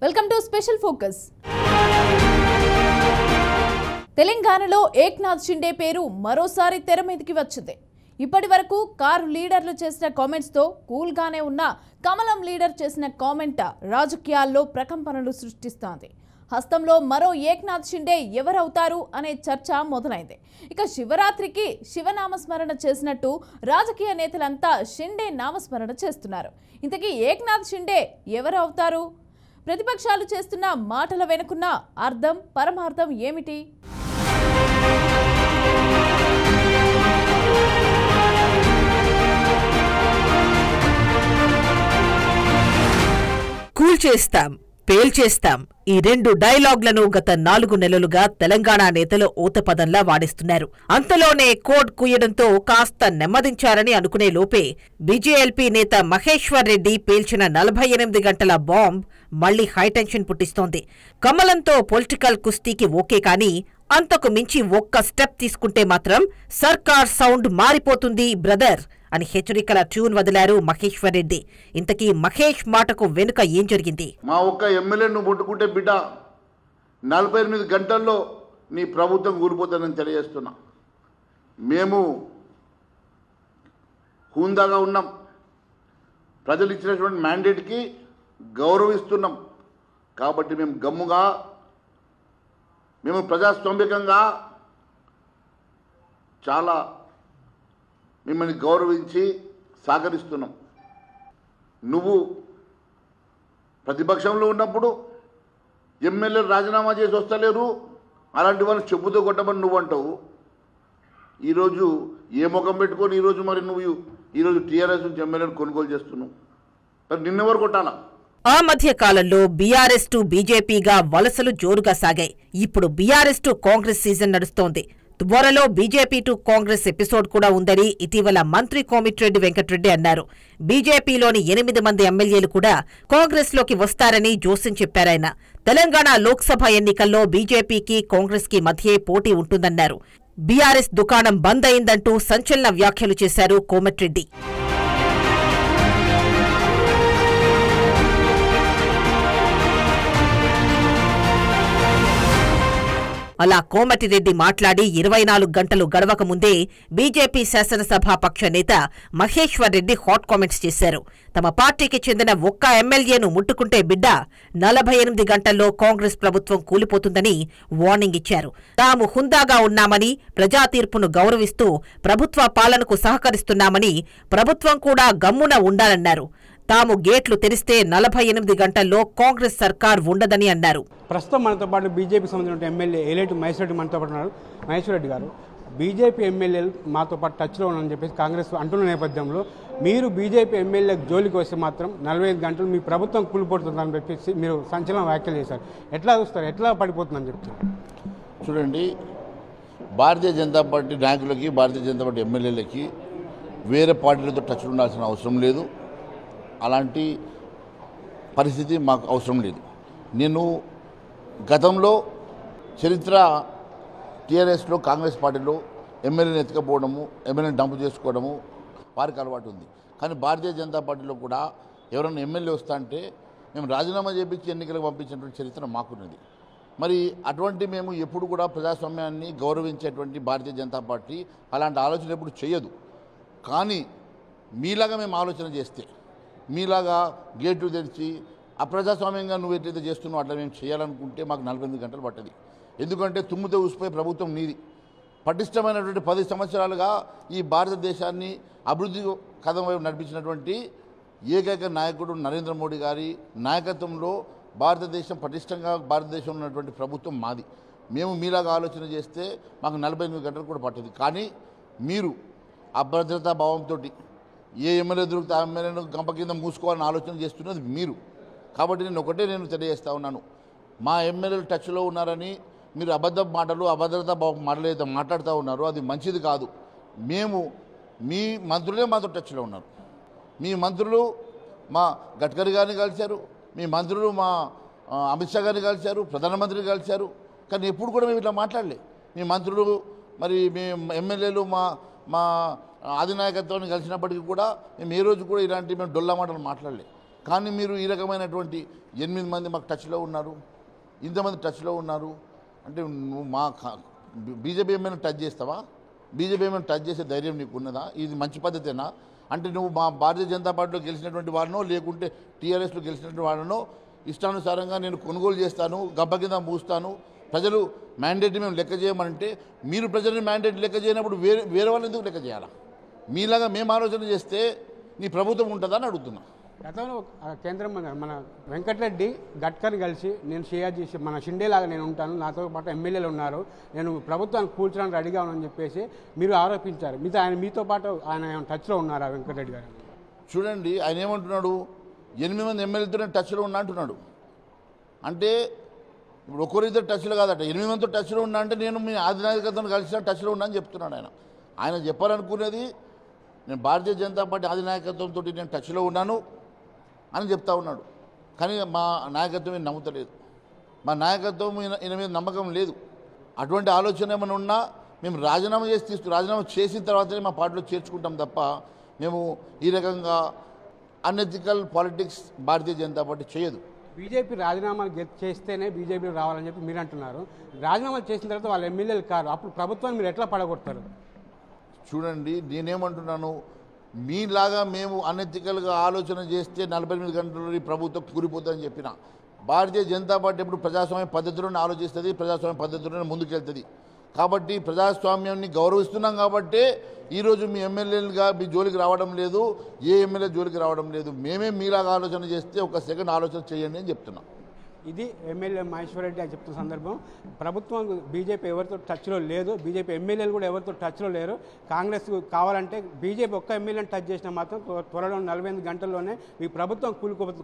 Welcome to special focus. తెలంగాణలో ఏక్నాథ్ షిండే పేరు మరోసారి తెర మీదకి వచ్చింది. ఇప్పటి వరకు కారు లీడర్లు చేసిన కామెంట్స్ తో కూల్ గానే ఉన్న కమలం లీడర్ చేసిన కామెంట్ రాజకీయాల్లో ప్రకంపనలు సృష్టిస్తోంది. హస్తంలో మరో ఏక్నాథ్ షిండే ఎవరవుతారు అనే చర్చ మొదలైంది. ఇక శివరాత్రికి శివనామస్మరణ చేసినట్టు రాజకీయ నేతలంతా షిండే నామస్మరణ చేస్తున్నారు. ఇంతకీ ఏక్నాథ్ షిండే ఎవరు అవుతారు? ప్రతిపక్షాలు చేస్తున్న మాటల వెనుకున్న అర్థం పరమార్థం ఏమిటి? కూల్చేస్తాం, పేల్చేస్తాం ఈ రెండు డైలాగ్లను గత 4 నెలలుగా తెలంగాణ నేతలు ఊతపదంలా వాడిస్తున్నారు. అంతలోనే కోడ్ కుయ్యడంతో కాస్త నెమ్మదించారని అనుకునే లోపే బీజేఎల్పీ నేత మహేశ్వర్ రెడ్డి పేల్చిన 48 గంటల బాంబ్ మళ్లీ హైటెన్షన్ పుట్టిస్తోంది. కమలంతో పొలిటికల్ కుస్తీకి ఓకే కానీ అంతకు మించి ఒక్క స్టెప్ తీసుకుంటే మాత్రం సర్కార్ సౌండ్ మారిపోతుంది బ్రదర్ అని హెచ్చరికల ట్యూన్ వదిలారు మహేశ్వర్ రెడ్డి. ఇంతకీ మహేష్ మాటకు వెనుక ఏం జరిగింది? మా ఒక్క ఎమ్మెల్యేను ముట్టుకుంటే బిడ్డ 48 గంటల్లో నీ ప్రభుత్వం కూలిపోతుందని తెలియజేస్తున్నా. మేము హుందాగా ఉన్నాం, ప్రజలు ఇచ్చినటువంటి మ్యాండేట్కి గౌరవిస్తున్నాం. కాబట్టి మేము గమ్ముగా, మేము ప్రజాస్వామ్యకంగా చాలా మిమ్మల్ని గౌరవించి సహకరిస్తున్నాం. నువ్వు ప్రతిపక్షంలో ఉన్నప్పుడు ఎమ్మెల్యేలు రాజీనామా చేసి వస్తలేరు, అలాంటి వాళ్ళు చెప్పుతో కొట్టమని నువ్వు అంటావు. ఈరోజు ఏ ముఖం పెట్టుకొని ఈరోజు మరి నువ్వు ఈరోజు టీఆర్ఎస్ నుంచి ఎమ్మెల్యేలు కొనుగోలు చేస్తున్నావు? మరి నిన్నెవరు కొట్టాలా? ఆ మధ్య కాలంలో బీఆర్ఎస్ టు బీజేపీగా వలసలు జోరుగా సాగాయి. ఇప్పుడు బీఆర్ఎస్ టు కాంగ్రెస్ సీజన్ నడుస్తోంది. త్వరలో బీజేపీ టు కాంగ్రెస్ ఎపిసోడ్ కూడా ఉందని ఇటీవల మంత్రి కోమిటిరెడ్డి వెంకటరెడ్డి అన్నారు. బీజేపీలోని 8 మంది ఎమ్మెల్యేలు కూడా కాంగ్రెస్ లోకి వస్తారని జోస్యం చెప్పారాయన. తెలంగాణ లోక్సభ ఎన్నికల్లో బీజేపీకి కాంగ్రెస్ కి మధ్యే పోటీ ఉంటుందన్నారు. బీఆర్ఎస్ దుకాణం బంద్ అయిందంటూ సంచలన వ్యాఖ్యలు చేశారు కోమటిరెడ్డి. అలా కోమటిరెడ్డి మాట్లాడి 24 గంటలు గడవక ముందే బీజేపీ శాసనసభాపక్ష నేత మహేశ్వర్ రెడ్డి హాట్ కామెంట్స్ చేశారు. తమ పార్టీకి చెందిన ఒక్క ఎమ్మెల్యేను ముట్టుకుంటే బిడ్డ 48 గంటల్లో కాంగ్రెస్ ప్రభుత్వం కూలిపోతుందని వార్నింగ్ ఇచ్చారు. తాము హుందాగా ఉన్నామని, ప్రజా తీర్పును గౌరవిస్తూ ప్రభుత్వ పాలనకు సహకరిస్తున్నామని, ప్రభుత్వం కూడా గమ్మున ఉండాలన్నారు. తాము గేట్లు తెరిస్తే 48 గంటల్లో కాంగ్రెస్ సర్కార్ ఉండదని అన్నారు. ప్రస్తుతం మనతో పాటు బీజేపీకి సంబంధించిన ఎమ్మెల్యే ఏలేటి మహేశ్వర్ రెడ్డి మనతో పాటు ఉన్నారు. మహేశ్వర్ రెడ్డి గారు, బీజేపీ ఎమ్మెల్యేలు మాతో పాటు టచ్లో ఉన్నారని చెప్పేసి కాంగ్రెస్ అంటున్న నేపథ్యంలో మీరు బీజేపీ ఎమ్మెల్యే జోలికి వస్తే మాత్రం 45 గంటలు మీ ప్రభుత్వం కూలిపోతుందని చెప్పేసి మీరు సంచలన వ్యాఖ్యలు చేశారు. ఎట్లా చూస్తారు? ఎట్లా పడిపోతుందని చెప్తారు? చూడండి, భారతీయ జనతా పార్టీ నాయకులకి, భారతీయ జనతా పార్టీ ఎమ్మెల్యేలకి వేరే పార్టీలతో టచ్ ఉండాల్సిన అవసరం లేదు. అలాంటి పరిస్థితి మాకు అవసరం లేదు. నేను గతంలో చరిత్ర టీఆర్ఎస్లో, కాంగ్రెస్ పార్టీలో ఎమ్మెల్యేని ఎత్తుకపోవడము, ఎమ్మెల్యేని డంపు చేసుకోవడము వారికి అలవాటు ఉంది. కానీ భారతీయ జనతా పార్టీలో కూడా ఎవరైనా ఎమ్మెల్యే వస్తా అంటే మేము రాజీనామా చేపించి ఎన్నికలకు పంపించినటువంటి చరిత్ర మాకున్నది. మరి అటువంటి మేము ఎప్పుడు కూడా ప్రజాస్వామ్యాన్ని గౌరవించేటువంటి భారతీయ జనతా పార్టీ అలాంటి ఆలోచన ఎప్పుడు చేయదు. కానీ మీలాగా మేము ఆలోచన చేస్తే, మీలాగా గేట్లు తెరిచి అప్రజాస్వామ్యంగా నువ్వు ఎట్లయితే చేస్తున్నావు అట్లా మేము చేయాలనుకుంటే మాకు 48 గంటలు పట్టది. ఎందుకంటే తుమ్ముతో ఊసిపోయే ప్రభుత్వం నీది. పటిష్టమైనటువంటి 10 సంవత్సరాలుగా ఈ భారతదేశాన్ని అభివృద్ధి కథం వైపు నడిపించినటువంటి ఏకైక నాయకుడు నరేంద్ర మోడీ గారి నాయకత్వంలో భారతదేశం పటిష్టంగా భారతదేశంలో ఉన్నటువంటి ప్రభుత్వం మాది. మేము మీలాగా ఆలోచన చేస్తే మాకు 48 గంటలు కూడా పట్టదు. కానీ మీరు అభద్రతా భావంతో ఏ ఎమ్మెల్యే దొరికితే ఆ ఎమ్మెల్యేను గంప కింద మూసుకోవాలని ఆలోచన చేస్తున్నది మీరు. కాబట్టి నేను తెలియజేస్తా ఉన్నాను, మా ఎమ్మెల్యేలు టచ్లో ఉన్నారని మీరు అబద్ధ మాటలు, అభద్రతా మాటలు అయితే మాట్లాడుతూ ఉన్నారో అది మంచిది కాదు. మీ మంత్రులే మాతో టచ్లో ఉన్నారు. మీ మంత్రులు మా గడ్కరీ గారిని కలిశారు, మీ మంత్రులు మా అమిత్ షా గారిని కలిశారు, ప్రధానమంత్రిని కలిశారు. కానీ ఎప్పుడు కూడా మేము ఇట్లా మాట్లాడలే. మీ మంత్రులు మరి మీ ఎమ్మెల్యేలు మా అధినాయకత్వాన్ని కలిసినప్పటికీ కూడా మేము ఏ రోజు కూడా ఇలాంటి మేము డొల్లా మాటలు మాట్లాడలే. కానీ మీరు ఈ రకమైనటువంటి 8 మంది మాకు టచ్లో ఉన్నారు, ఇంతమంది టచ్లో ఉన్నారు అంటే నువ్వు మా బీజేపీ ఏమైనా టచ్ చేస్తావా? బీజేపీ ఏమైనా టచ్ చేసే ధైర్యం నీకు ఉన్నదా? ఇది మంచి పద్ధతేనా? అంటే నువ్వు మా భారతీయ జనతా పార్టీలో గెలిచినటువంటి వాడినో లేకుంటే టీఆర్ఎస్లో గెలిచినటువంటి వాడినో ఇష్టానుసారంగా నేను కొనుగోలు చేస్తాను, గబ్బ కింద మూస్తాను, ప్రజలు మ్యాండేట్ని మేము లెక్క చేయమంటే మీరు ప్రజల్ని మ్యాండేట్ లెక్క చేయనప్పుడు వేరే వాళ్ళు ఎందుకు లెక్క చేయాలా? మీలాగా మేము ఆలోచన చేస్తే నీ ప్రభుత్వం ఉంటుందా అని అడుగుతున్నా. గతంలో కేంద్రం మన వెంకటరెడ్డి గడ్కరీ కలిసి నేను షియాజీ మన షిండేలాగా నేను ఉంటాను, నాతో పాటు ఎమ్మెల్యేలు ఉన్నారు, నేను ప్రభుత్వాన్ని కూల్చడానికి రెడీగా ఉన్నానని చెప్పేసి మీరు ఆరోపించారు. మీతో పాటు ఆయన టచ్లో ఉన్నారా వెంకటరెడ్డి గారు? చూడండి, ఆయన ఏమంటున్నాడు, 8 మంది ఎమ్మెల్యేలతో టచ్లో ఉన్నా అంటున్నాడు. అంటే ఇప్పుడు ఒకరిద్దరు టచ్లో కాదట, 8 మందితో టచ్లో ఉన్నా అంటే నేను మీ అధినాయకత్వం కలిసిన టచ్లో ఉన్నా అని చెప్తున్నాడు ఆయన. ఆయన చెప్పాలనుకునేది నేను భారతీయ జనతా పార్టీ అధినాయకత్వంతో నేను టచ్లో ఉన్నాను అని చెప్తా ఉన్నాడు. కానీ మా నాయకత్వం ఈయన నమ్ముతలేదు, మా నాయకత్వం ఈయన మీద నమ్మకం లేదు. అటువంటి ఆలోచన ఏమైనా ఉన్నా మేము రాజీనామా చేసిన తర్వాతనే మా పార్టీలో చేర్చుకుంటాం తప్ప మేము ఈ రకంగా unethical politics Bharatiya Janata party చేయదు. బీజేపీ రాజీనామాలు చేస్తేనే బీజేపీలో రావాలని చెప్పి మీరు అంటున్నారు. రాజీనామాలు చేసిన తర్వాత వాళ్ళ ఎమ్మెల్యేలు కాదు, అప్పుడు ప్రభుత్వాన్ని మీరు ఎట్లా పడగొడతారు? చూడండి, నేనేమంటున్నాను, మీలాగా మేము అనెథికల్గా ఆలోచన చేస్తే 48 గంటల్లో ఈ ప్రభుత్వం కూలిపోతుందని చెప్పిన. భారతీయ జనతా పార్టీ ఎప్పుడు ప్రజాస్వామ్య పద్ధతిలోనే ఆలోచిస్తుంది, ప్రజాస్వామ్య పద్ధతిలోనే ముందుకెళ్తుంది. కాబట్టి ప్రజాస్వామ్యాన్ని గౌరవిస్తున్నాం కాబట్టి ఈరోజు మీ ఎమ్మెల్యేలుగా మీ జోలికి రావడం లేదు, ఏ ఎమ్మెల్యే జోలికి రావడం లేదు. మేమే మీలాగా ఆలోచన చేస్తే ఒక సెకండ్ ఆలోచన చేయండి అని చెప్తున్నాం. ఇది ఎమ్మెల్యే మహేశ్వర్ రెడ్డి అని చెప్తున్న సందర్భం. ప్రభుత్వం బీజేపీ ఎవరితో టచ్లో లేదు, బీజేపీ ఎమ్మెల్యేలు కూడా ఎవరితో టచ్లో లేరు. కాంగ్రెస్ కావాలంటే బీజేపీ ఒక్క ఎమ్మెల్యేని టచ్ చేసినా మాత్రం త్వరలో 48 గంటల్లోనే ఈ ప్రభుత్వం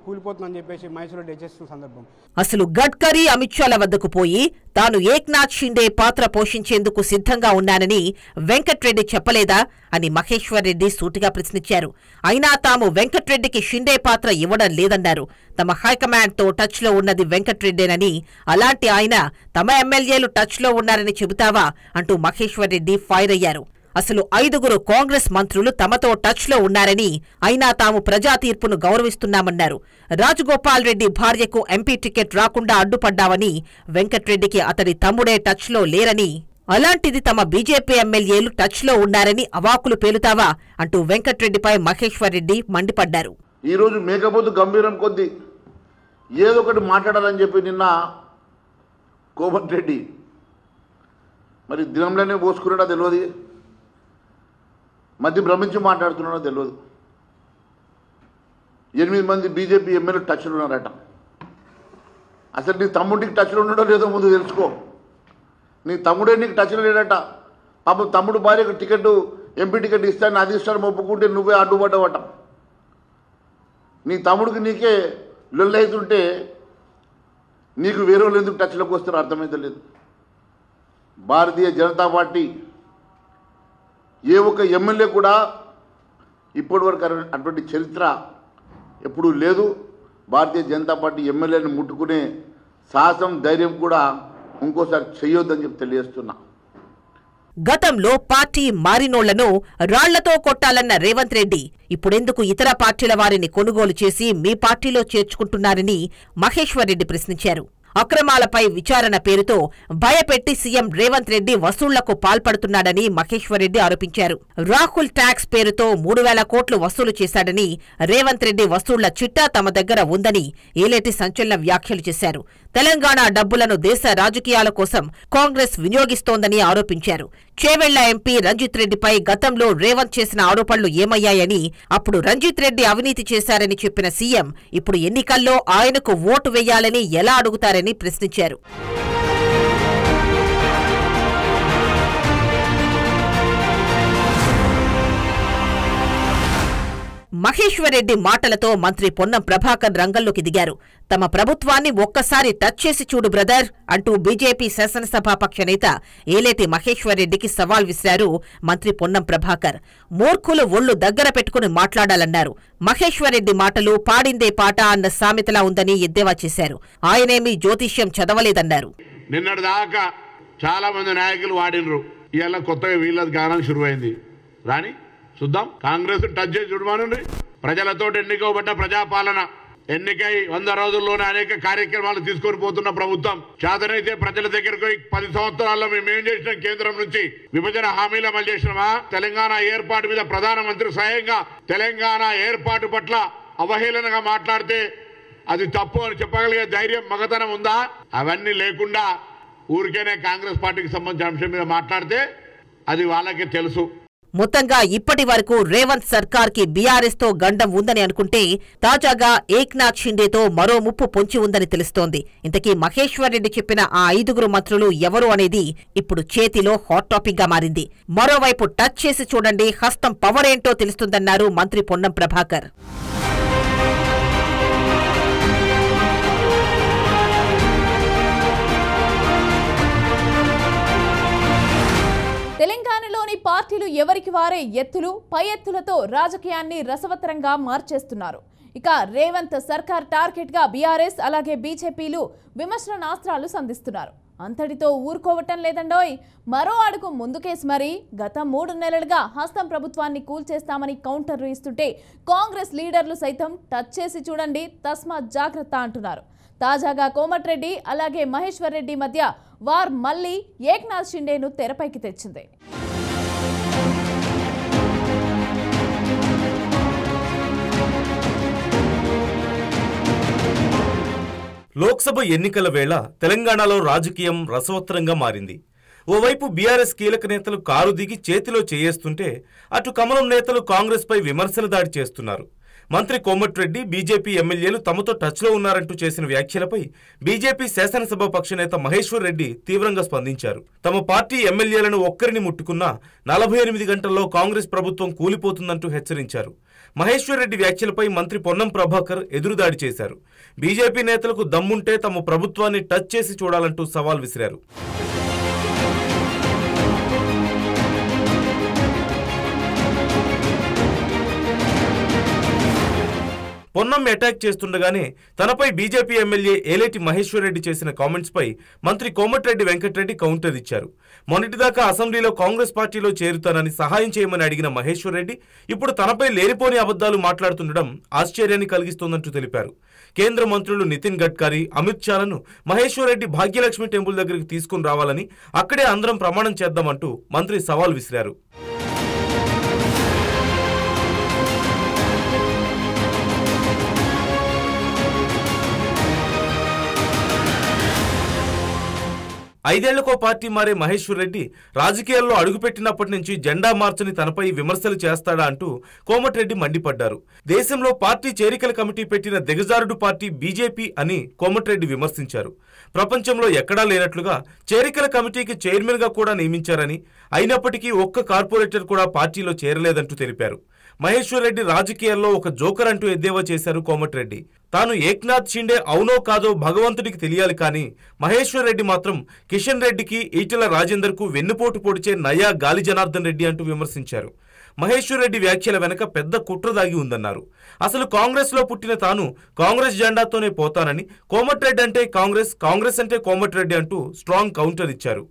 కూలిపోతుందని చెప్పేసి మహేశ్వర్ రెడ్డి చేస్తున్న సందర్భం. అసలు గడ్కరీ అమిత్ షాల వద్దకు పోయి తాను ఏక్నాథ్ షిండే పాత్ర పోషించేందుకు సిద్ధంగా ఉన్నానని వెంకట్రెడ్డి చెప్పలేదా అని మహేశ్వర్ రెడ్డి సూటిగా ప్రశ్నించారు. అయినా తాము వెంకట్రెడ్డికి షిండే పాత్ర ఇవ్వడం లేదన్నారు. తమ హైకమాండ్తో టచ్లో ఉన్నది వెంకట్రెడ్డేనని, అలాంటి ఆయన తమ ఎమ్మెల్యేలు టచ్లో ఉన్నారని చెబుతావా అంటూ మహేశ్వర్ రెడ్డి ఫైర్ అయ్యారు. అసలు 5 కాంగ్రెస్ మంత్రులు తమతో టచ్లో ఉన్నారని, అయినా తాము ప్రజా తీర్పును గౌరవిస్తున్నామన్నారు. రాజగోపాల్ రెడ్డి భార్యకు ఎంపీ టికెట్ రాకుండా అడ్డుపడ్డావని, వెంకట్రెడ్డికి అతడి తమ్ముడే టచ్లో లేరని, అలాంటిది తమ బీజేపీ ఎమ్మెల్యేలు టచ్లో ఉన్నారని అవాకులు పేలుతావా అంటూ వెంకట్రెడ్డిపై మహేశ్వర్ రెడ్డి మండిపడ్డారు. ఈరోజు మేకపోతు గంభీరం కొద్దీ ఏదో ఒకటి మాట్లాడాలని చెప్పి నిన్న కోమటి రెడ్డి మరి దినంలోనే పోసుకున్నాడో తెలియదు, మధ్య భ్రమించి మాట్లాడుతున్నాడో తెలియదు. 8 మంది బీజేపీ ఎమ్మెల్యే టచ్లో ఉన్నారట. అసలు నీ తమ్ముడికి టచ్లో ఉన్నాడో లేదో ముందు తెలుసుకో. నీ తమ్ముడే నీకు టచ్లో లేడట. పాపం తమ్ముడు భార్యకు టికెట్ ఎంపీ టికెట్ ఇస్తాను, అది ఇస్తాను ఒప్పుకుంటే నువ్వే అడ్డుపడ్డావట. నీ తమ్ముడికి నీకే లొల్లైతుంటే నీకు వేరే వాళ్ళు ఎందుకు టచ్లోకి వస్తారో అర్థమైతే లేదు. భారతీయ జనతా పార్టీ ఏ ఒక్క ఎమ్మెల్యే కూడా ఇప్పటివరకు అటువంటి చరిత్ర ఎప్పుడూ లేదు. భారతీయ జనతా పార్టీ ఎమ్మెల్యేని ముట్టుకునే సాహసం ధైర్యం కూడా ఇంకోసారి చెయ్యొద్దని చెప్పి తెలియజేస్తున్నా. గతంలో పార్టీ మారినోళ్లను రాళ్లతో కొట్టాలన్న రేవంత్ రెడ్డి ఇప్పుడెందుకు ఇతర పార్టీల వారిని కొనుగోలు చేసి మీ పార్టీలో చేర్చుకుంటున్నారని మహేశ్వర్ రెడ్డి ప్రశ్నించారు. అక్రమాలపై విచారణ పేరుతో భయపెట్టి సీఎం రేవంత్ రెడ్డి వసూళ్లకు పాల్పడుతున్నాడని మహేశ్వర్ రెడ్డి ఆరోపించారు. రాహుల్ ట్యాక్స్ పేరుతో 3,000 కోట్లు వసూలు చేశాడని, రేవంత్ రెడ్డి వసూళ్ల చిట్టా తమ దగ్గర ఉందని ఏలేటి సంచలన వ్యాఖ్యలు చేశారు. తెలంగాణ డబ్బులను దేశ రాజకీయాల కోసం కాంగ్రెస్ వినియోగిస్తోందని ఆరోపించారు. చేవెళ్ల ఎంపీ రంజిత్ రెడ్డిపై గతంలో రేవంత్ చేసిన ఆరోపణలు ఏమయ్యాయని, అప్పుడు రంజిత్ రెడ్డి అవినీతి చేశారని చెప్పిన సీఎం ఇప్పుడు ఎన్నికల్లో ఆయనకు ఓటు వేయాలని ఎలా అడుగుతారని ప్రశ్నించారు. మహేశ్వర్ రెడ్డి మాటలతో మంత్రి పొన్నం ప్రభాకర్ రంగంలోకి దిగారు. తమ ప్రభుత్వాన్ని ఒక్కసారి టచ్ చేసి చూడు బ్రదర్ అంటూ బీజేపీ శాసనసభాపక్ష నేత ఏలేటి మహేశ్వర్ రెడ్డికి సవాల్ విసిరారు మంత్రి పొన్నం ప్రభాకర్. మూర్ఖులు ఒళ్లు దగ్గర పెట్టుకుని మాట్లాడాలన్నారు. మహేశ్వర్ రెడ్డి మాటలు పాడిందే పాట అన్న సామెతలా ఉందని ఎద్దేవా చేశారు. ఆయనేమీ జ్యోతిష్యం చదవలేదన్నారు. నిన్నటిదాకా చాలా మంది నాయకులు వాడినరు, ఇవాళ కొత్తగా వీళ్ళ గానం శురువైంది. రాని చూద్దాం, కాంగ్రెస్ టచ్ చేసి చూడమనండి. ప్రజలతో ఎన్నికోబడ్డ ప్రజాపాలన ఎన్నికై 100 రోజుల్లోనే అనేక కార్యక్రమాలు తీసుకొని పోతున్న ప్రభుత్వం. చేతనైతే ప్రజల దగ్గరకు 10 సంవత్సరాల్లో మేమేం చేసినాం? కేంద్రం నుంచి విభజన హామీలు అమలు చేసినామా? తెలంగాణ ఏర్పాటు మీద ప్రధానమంత్రి స్వయంగా తెలంగాణ ఏర్పాటు పట్ల అవహేళనగా మాట్లాడితే అది తప్పు అని చెప్పగలిగే ధైర్యం, మగతనం ఉందా? అవన్నీ లేకుండా ఊరికేనే కాంగ్రెస్ పార్టీకి సంబంధించిన అంశం మీద మాట్లాడితే అది వాళ్ళకే తెలుసు. మొత్తంగా ఇప్పటి వరకు రేవంత్ సర్కార్కి బీఆర్ఎస్ తో గండం ఉందని అనుకుంటే తాజాగా ఏక్నాథ్ షిండేతో మరో ముప్పు పొంచి ఉందని తెలుస్తోంది. ఇంతకీ మహేశ్వర్ రెడ్డి చెప్పిన ఆ 5గురు మంత్రులు ఎవరు అనేది ఇప్పుడు చేతిలో హాట్ టాపిక్ గా మారింది. మరోవైపు టచ్ చేసి చూడండి, హస్తం పవర్ ఏంటో తెలుస్తుందన్నారు మంత్రి పొన్నం ప్రభాకర్. తెలంగాణలోని పార్టీలు ఎవరికి వారే ఎత్తులు పై ఎత్తులతో రాజకీయాన్ని రసవత్తరంగా మార్చేస్తున్నారు. ఇక రేవంత్ సర్కార్ టార్గెట్ గా బీఆర్ఎస్ అలాగే బీజేపీలు విమర్శనాస్త్రాలు సంధిస్తున్నారు. అంతటితో ఊరుకోవటం లేదండోయ్. మరో అడుగు ముందుకేసి మరి గత 3 నెలలుగా హస్తం ప్రభుత్వాన్ని కూల్చేస్తామని కౌంటర్లు ఇస్తుంటే కాంగ్రెస్ లీడర్లు సైతం టచ్ చేసి చూడండి, తస్మాత్ జాగ్రత్త అంటున్నారు. తాజాగా కోమటిరెడ్డి అలాగే మహేశ్వర్ రెడ్డి మధ్య వార్ మళ్లీ ఏక్నాథ్ షిండేను తెరపైకి తెచ్చింది. లోక్సభ ఎన్నికల వేళ తెలంగాణలో రాజకీయం రసవత్తరంగా మారింది. ఓవైపు బీఆర్ఎస్ కీలక నేతలు కారు దిగి చేతిలో చేయేస్తుంటే అటు కమలం నేతలు కాంగ్రెస్ పై విమర్శల దాడి చేస్తున్నారు. మంత్రి కోమటిరెడ్డి బీజేపీ ఎమ్మెల్యేలు తమతో టచ్లో ఉన్నారంటూ చేసిన వ్యాఖ్యలపై బీజేపీ శాసనసభ పక్షనేత మహేశ్వర్ రెడ్డి తీవ్రంగా స్పందించారు. తమ పార్టీ ఎమ్మెల్యేలను ఒక్కరిని ముట్టుకున్నా 48 గంటల్లో కాంగ్రెస్ ప్రభుత్వం కూలిపోతుందంటూ హెచ్చరించారు. మహేశ్వర్ రెడ్డి వ్యాఖ్యలపై మంత్రి పొన్నం ప్రభాకర్ ఎదురుదాడి చేశారు. బీజేపీ నేతలకు దమ్ముంటే తమ ప్రభుత్వాన్ని టచ్ చేసి చూడాలంటూ సవాల్ విసిరారు. పొన్నం అటాక్ చేస్తుండగానే తనపై బీజేపీ ఎమ్మెల్యే ఏలేటి మహేశ్వర్ రెడ్డి చేసిన కామెంట్స్ పై మంత్రి కోమటిరెడ్డి వెంకటరెడ్డి కౌంటర్ ఇచ్చారు. మొన్నటిదాకా అసెంబ్లీలో కాంగ్రెస్ పార్టీలో చేరుతానని సహాయం చేయమని అడిగిన మహేశ్వర్ రెడ్డి ఇప్పుడు తనపై లేనిపోని అబద్దాలు మాట్లాడుతుండడం ఆశ్చర్యాన్ని కలిగిస్తోందంటూ తెలిపారు. కేంద్ర మంత్రులు నితిన్ గడ్కరీ, అమిత్ షాలను మహేశ్వర్ రెడ్డి భాగ్యలక్ష్మి టెంపుల్ దగ్గరికి తీసుకుని రావాలని, అక్కడే అందరం ప్రమాణం చేద్దామంటూ మంత్రి సవాల్ విసిరారు. ఐదేళ్లకో పార్టీ మారే మహేశ్వర్ రెడ్డి రాజకీయాల్లో అడుగుపెట్టినప్పటి నుంచి జెండా మార్చని తనపై విమర్శలు చేస్తాడా అంటూ కోమటిరెడ్డి మండిపడ్డారు. దేశంలో పార్టీ చేరికల కమిటీ పెట్టిన దిగజారుడు పార్టీ బీజేపీ అని కోమటిరెడ్డి విమర్శించారు. ప్రపంచంలో ఎక్కడా లేనట్లుగా చేరికల కమిటీకి చైర్మన్ గా కూడా నియమించారని, అయినప్పటికీ ఒక్క కార్పొరేటర్ కూడా పార్టీలో చేరలేదంటూ తెలిపారు. మహేశ్వర్ రెడ్డి రాజకీయాల్లో ఒక జోకర్ అంటూ ఎద్దేవా చేశారు కోమటిరెడ్డి. తాను ఏక్నాథ్ షిండే అవునో కాదో భగవంతుడికి తెలియాలి, కానీ మహేశ్వర్ రెడ్డి మాత్రం కిషన్ రెడ్డికి, ఈటెల రాజేందర్ కు వెన్నుపోటు పొడిచే నయా గాలి జనార్దన్ రెడ్డి అంటూ విమర్శించారు. మహేశ్వర్ రెడ్డి వ్యాఖ్యల వెనక పెద్ద కుట్ర దాగి ఉందన్నారు. అసలు కాంగ్రెస్ లో పుట్టిన తాను కాంగ్రెస్ జెండాతోనే పోతానని, కోమటిరెడ్డి అంటే కాంగ్రెస్, కాంగ్రెస్ అంటే కోమటిరెడ్డి అంటూ స్ట్రాంగ్ కౌంటర్ ఇచ్చారు.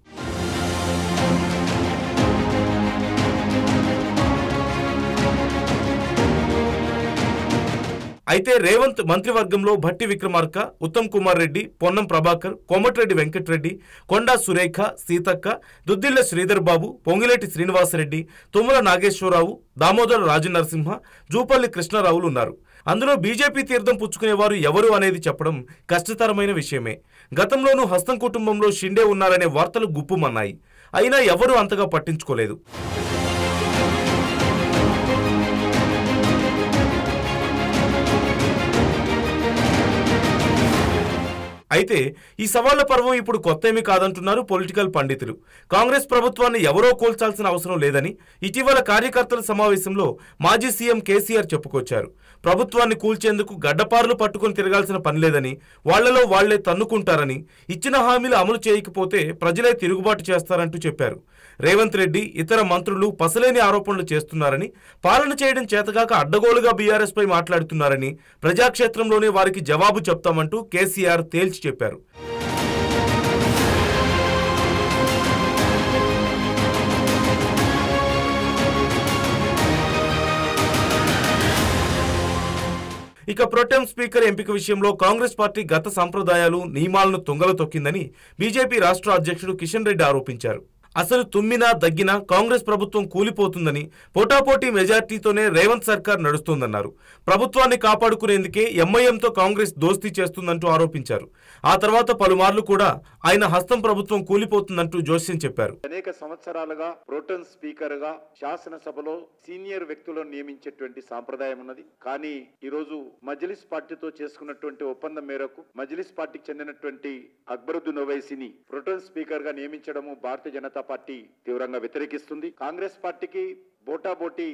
అయితే రేవంత్ మంత్రివర్గంలో భట్టి విక్రమార్క, ఉత్తమ్ కుమార్ రెడ్డి, పొన్నం ప్రభాకర్, కోమటిరెడ్డి వెంకటరెడ్డి, కొండా సురేఖ, సీతక్క, దుద్దిళ్ల శ్రీధర్ బాబు, పొంగిలేటి శ్రీనివాసరెడ్డి, తుమ్మల నాగేశ్వరరావు, దామోదర రాజనరసింహ, జూపల్లి కృష్ణారావులు ఉన్నారు. అందులో బీజేపీ తీర్థం పుచ్చుకునేవారు ఎవరు అనేది చెప్పడం కష్టతరమైన విషయమే. గతంలోనూ హస్తం కుటుంబంలో షిండే ఉన్నారనే వార్తలు గుప్పుమన్నాయి. అయినా ఎవరూ అంతగా పట్టించుకోలేదు. అయితే ఈ సవాళ్ల పర్వం ఇప్పుడు కొత్తేమీ కాదంటున్నారు పొలిటికల్ పండితులు. కాంగ్రెస్ ప్రభుత్వాన్ని ఎవరో కోల్చాల్సిన అవసరం లేదని ఇటీవల కార్యకర్తల సమావేశంలో మాజీ సీఎం కేసీఆర్ చెప్పుకొచ్చారు. ప్రభుత్వాన్ని కూల్చేందుకు గడ్డపార్లు పట్టుకుని తిరగాల్సిన పని లేదని, వాళ్లలో వాళ్లే తన్నుకుంటారని, ఇచ్చిన హామీలు అమలు చేయకపోతే ప్రజలే తిరుగుబాటు చేస్తారంటూ చెప్పారు. రేవంత్ రెడ్డి, ఇతర మంత్రులు పసలేని ఆరోపణలు చేస్తున్నారని, పాలన చేయడం చేతగాక అడ్డగోలుగా బీఆర్ఎస్ పై మాట్లాడుతున్నారని, ప్రజాక్షేత్రంలోనే వారికి జవాబు చెప్తామంటూ కేసీఆర్ తేల్చి చెప్పారు. ఇక ప్రోటెం స్పీకర్ ఎంపిక విషయంలో కాంగ్రెస్ పార్టీ గత సంప్రదాయాలు నియమాలను తుంగలో తొక్కిందని బీజేపీ రాష్ట్ర అధ్యక్షుడు కిషన్ రెడ్డి ఆరోపించారు. అసలు తుమ్మినా దగ్గినా కాంగ్రెస్ ప్రభుత్వం కూలిపోతుందని, పోటాపోటీ మెజార్టీతోనే రేవంత్ సర్కార్ నడుస్తోందన్నారు. ప్రభుత్వాన్ని కాపాడుకునేందుకే ఎంఐఎంతో కాంగ్రెస్ దోస్తీ చేస్తుందంటూ ఆరోపించారు. ఆ తర్వాత పలుమార్లు కూడా ఆయన హస్తం ప్రభుత్వం కూలిపోతుందంటూ జోస్యం చెప్పారు. అనేక సంవత్సరాలుగా ప్రోటెం స్పీకర్ గా శాసనసభలో సీనియర్ వ్యక్తులను నియమించేటువంటి సాంప్రదాయం ఉన్నది. కానీ ఈ రోజు మజ్లిస్ పార్టీతో చేసుకున్నటువంటి ఒప్పందం మేరకు మజ్లిస్ పార్టీకి చెందినటువంటి అక్బరుద్దీన్ ఓవైసీని ప్రోటెం స్పీకర్ గా నియమించడము భారతీయ జనతా పార్టీ తీవ్రంగా వ్యతిరేకిస్తుంది. కాంగ్రెస్ పార్టీకి బోటాబోటీ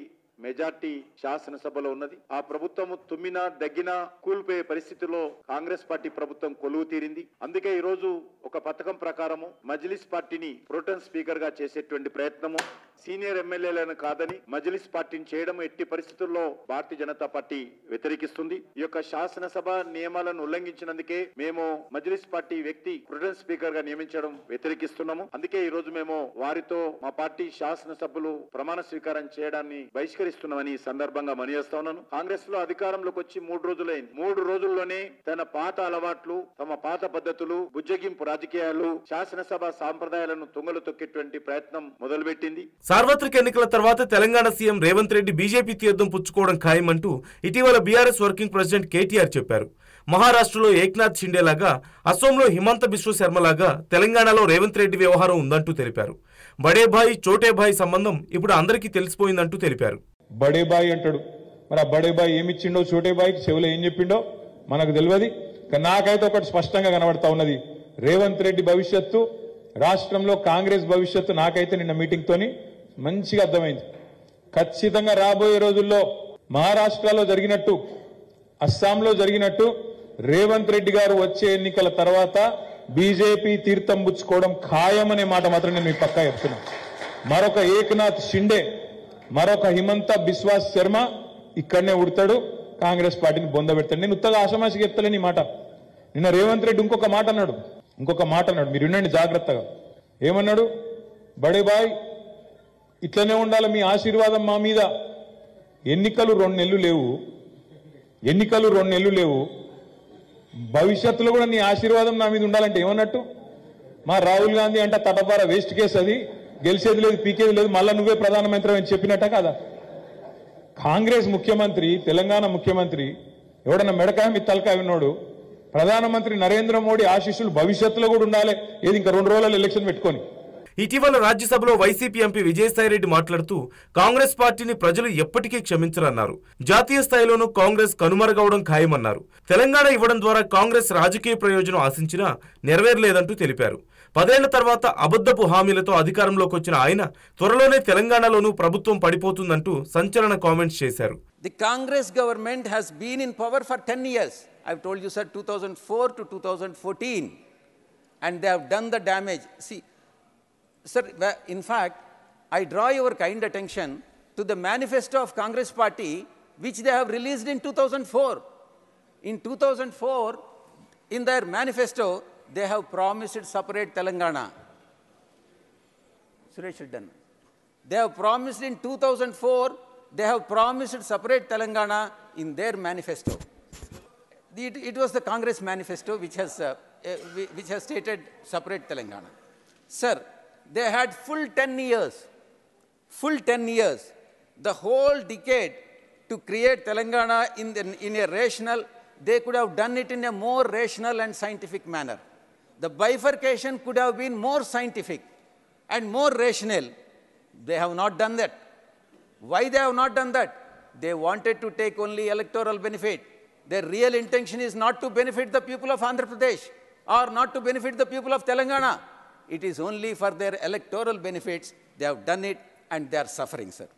మెజార్టీ శాసనసభలో ఉన్నది. ఆ ప్రభుత్వం తుమ్మినా దగ్గినా కూల్పోయే పరిస్థితిలో కాంగ్రెస్ పార్టీ ప్రభుత్వం కొలువు తీరింది. అందుకే ఈ రోజు ఒక పథకం ప్రకారము మజ్లిస్ పార్టీని ప్రోటెం స్పీకర్ గా చేసేటువంటి ప్రయత్నము సీనియర్ ఎమ్మెల్యేలను కాదని మజ్లిస్ పార్టీని చేయడం ఎట్టి పరిస్థితుల్లో భారతీయ జనతా పార్టీ వ్యతిరేకిస్తుంది. ఈ యొక్క శాసనసభ నియమాలను ఉల్లంఘించినందుకే మేము మజ్లిస్ పార్టీ వ్యక్తి ప్రోటెం స్పీకర్ గా నియమించడం వ్యతిరేకిస్తున్నాము. అందుకే ఈ రోజు మేము వారితో మా పార్టీ శాసనసభ్యులు ప్రమాణ స్వీకారం చేయడాన్ని బహిష్కరిస్తున్నామని ఈ సందర్భంగా మనవిస్తా ఉన్నాను. కాంగ్రెస్ లో అధికారంలోకి వచ్చి 3 రోజులైంది. 3 రోజుల్లోనే తన పాత అలవాట్లు, తమ పాత పద్ధతులు, బుజ్జగింపు రాజకీయాలు, శాసనసభ సాంప్రదాయాలను తుంగలు తొక్కేటువంటి ప్రయత్నం మొదలుపెట్టింది. సార్వత్రిక ఎన్నికల తర్వాత తెలంగాణ సీఎం రేవంత్ రెడ్డి బీజేపీ తీర్థం పుచ్చుకోవడం ఖాయమంటూ ఇటీవల బీఆర్ఎస్ వర్కింగ్ ప్రెసిడెంట్ కేటీఆర్ చెప్పారు. మహారాష్ట్రలో ఏక్నాథ్ షిండే లాగా, అసోంలో హిమంత బిశ్వ శర్మ లాగా తెలంగాణలో రేవంత్ రెడ్డి వ్యవహారం ఉందంటూ తెలిపారు. బడేభాయ్ చోటేభాయ్ సంబంధం ఇప్పుడు అందరికీ తెలిసిపోయిందంటూ తెలిపారు. బడేబాయ్ అంటాడు, మరి ఆ బడేబాయ్ ఏమిచ్చిండో చోటేబాయ్కి చెవులో ఏం చెప్పిండో మనకు తెలియదు. నాకైతే ఒకటి స్పష్టంగా కనబడతా ఉన్నది, రేవంత్ రెడ్డి భవిష్యత్తు, రాష్ట్రంలో కాంగ్రెస్ భవిష్యత్తు నాకైతే నిన్న మీటింగ్ తోని మంచిగా అర్థమైంది. ఖచ్చితంగా రాబోయే రోజుల్లో మహారాష్ట్రలో జరిగినట్టు, అస్సాంలో జరిగినట్టు రేవంత్ రెడ్డి గారు వచ్చే ఎన్నికల తర్వాత బీజేపీ తీర్థం పుచ్చుకోవడం ఖాయమనే మాట మాత్రం నేను మీ పక్కా చెప్తున్నా. మరొక ఏక్నాథ్ షిండే, మరొక హిమంత బిశ్వ శర్మ ఇక్కడనే ఉడతాడు, కాంగ్రెస్ పార్టీని బొందబెడతాడు. నేను ఉత్తగా ఆషమాషికి చెప్తలేని ఈ మాట. నిన్న రేవంత్ రెడ్డి ఇంకొక మాట అన్నాడు, మీరు వినండి జాగ్రత్తగా. ఏమన్నాడు? బడేబాయ్ ఇట్లనే ఉండాలి, మీ ఆశీర్వాదం మా మీద. ఎన్నికలు 2 నెలలు లేవు, భవిష్యత్తులో కూడా నీ ఆశీర్వాదం నా మీద ఉండాలంటే ఏమన్నట్టు? మా రాహుల్ గాంధీ అంటే తటపార వేస్ట్ కేసు, అది గెలిచేది లేదు, పీకేది లేదు, మళ్ళా నువ్వే ప్రధానమంత్రి అని చెప్పినట్ట కదా. కాంగ్రెస్ ముఖ్యమంత్రి, తెలంగాణ ముఖ్యమంత్రి ఎవడన్నా మెడకాయ మీ తలకాయ ఉన్నాడు, ప్రధానమంత్రి నరేంద్ర మోడీ ఆశీస్సులు భవిష్యత్తులో కూడా ఉండాలి. ఏది ఇంకా 2 రోజులలో ఎలక్షన్ పెట్టుకొని. ఇటీవల రాజ్యసభలో వైసీపీ ఎంపీ విజయసాయిరెడ్డి మాట్లాడుతూ కాంగ్రెస్ పార్టీని ప్రజలు ఎప్పటికీ క్షమించరన్నారు. జాతీయ స్థాయిలోనూ కాంగ్రెస్ కనుమరుగవడం ఖాయమన్నారు. తెలంగాణ ఇవ్వడం ద్వారా కాంగ్రెస్ రాజకీయ ప్రయోజనం ఆశించినా నెరవేరలేదంటూ తెలిపారు. 10 ఏళ్ల తర్వాత అబద్ధపు హామీలతో అధికారంలోకి వచ్చిన ఆయన త్వరలోనే తెలంగాణలోనూ ప్రభుత్వం పడిపోతుందంటూ సంచలన కామెంట్స్ చేశారు. The Congress government has been in power for 10 years. I've told you, sir, 2004 to 2014, and they have done the damage. See, sir, in fact, I draw your kind attention to the manifesto of Congress Party, which they have released in 2004. In 2004, in their manifesto, they have promised separate Telangana. Suresh Reddan. They have promised in 2004, they have promised separate Telangana in their manifesto. It was the Congress manifesto which has stated separate Telangana. Sir, they had full 10 years, the whole decade to create Telangana in a rational, they could have done it in a more rational and scientific manner. The bifurcation could have been more scientific and more rational. They have not done that. Why they have not done that? They wanted to take only electoral benefit. Their real intention is not to benefit the people of Andhra Pradesh or not to benefit the people of Telangana. It is only for their electoral benefits. They have done it and they are suffering, sir.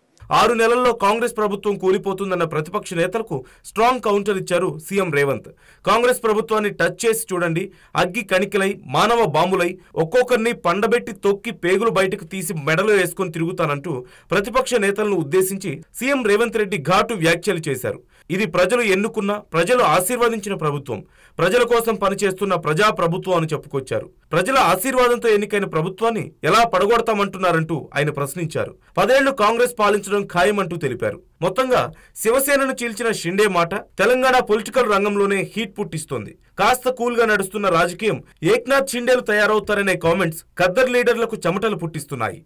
6 నెలల్లో కాంగ్రెస్ ప్రభుత్వం కూలిపోతుందన్న ప్రతిపక్ష నేతలకు strong counter ఇచ్చారు CM Revanth. Congress ప్రభుత్వాన్ని touch చేసి చూడండి, అగ్గి కణికలై మానవ బాంబులై ఒక్కొక్కరిని పండబెట్టి తొక్కి పేగులు బయటకు తీసి మెడలో వేసుకుని తిరుగుతానంటూ ప్రతిపక్ష నేతలను ఉద్దేశించి సీఎం రేవంత్ రెడ్డి ఘాటు వ్యాఖ్యలు చేశారు. ఇది ప్రజలు ఎన్నుకున్న, ప్రజలు ఆశీర్వదించిన ప్రభుత్వం, ప్రజల కోసం పనిచేస్తున్న ప్రజా ప్రభుత్వం అని చెప్పుకొచ్చారు. ప్రజల ఆశీర్వాదంతో ఎన్నికైన ప్రభుత్వాన్ని ఎలా పడగొడతామంటున్నారంటూ ఆయన ప్రశ్నించారు. 10 ఏళ్లు కాంగ్రెస్ పాలించడం ఖాయమంటూ తెలిపారు. మొత్తంగా శివసేనను చీల్చిన షిండే మాట తెలంగాణ పొలిటికల్ రంగంలోనే హీట్ పుట్టిస్తోంది. కాస్త కూల్గా నడుస్తున్న రాజకీయం ఏక్నాథ్ షిండేలు తయారవుతారనే కామెంట్స్ ఖద్దర్ లీడర్లకు చెమటలు పుట్టిస్తున్నాయి.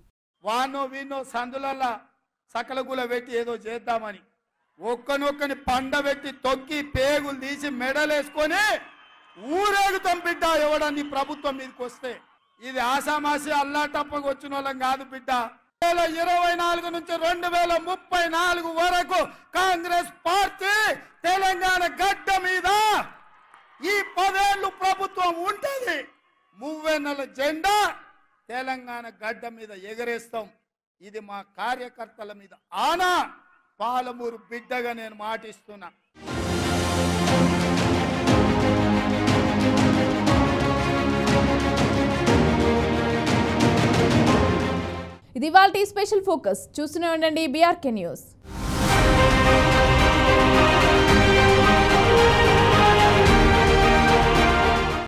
వానో వీనో సందులల్లా సకలగుల పెట్టి ఏదో చేద్దామని ఒక్కనొక్కని పండబెట్టి తొక్కి పేగులు తీసి మెడలేసుకొని ఊరేగుతాం బిడ్డ. ఎవడని ప్రభుత్వం మీదకి వస్తే ఇది ఆసామాసి అల్లాటప్పకు వచ్చిన వాళ్ళం కాదు బిడ్డ. 2024 నుంచి 2034 వరకు కాంగ్రెస్ పార్టీ తెలంగాణ గడ్డ మీద ఈ 10 ఏళ్ళు ప్రభుత్వం ఉంటుంది. 30 జెండా తెలంగాణ గడ్డ మీద ఎగరేస్తాం. ఇది మా కార్యకర్తల మీద ఆనా. పాలమూరు బిడ్డగా నేను మాటిస్తున్నా. ఇది ఇవాల్టి స్పెషల్ ఫోకస్. చూస్తూనే ఉండండి BRK న్యూస్.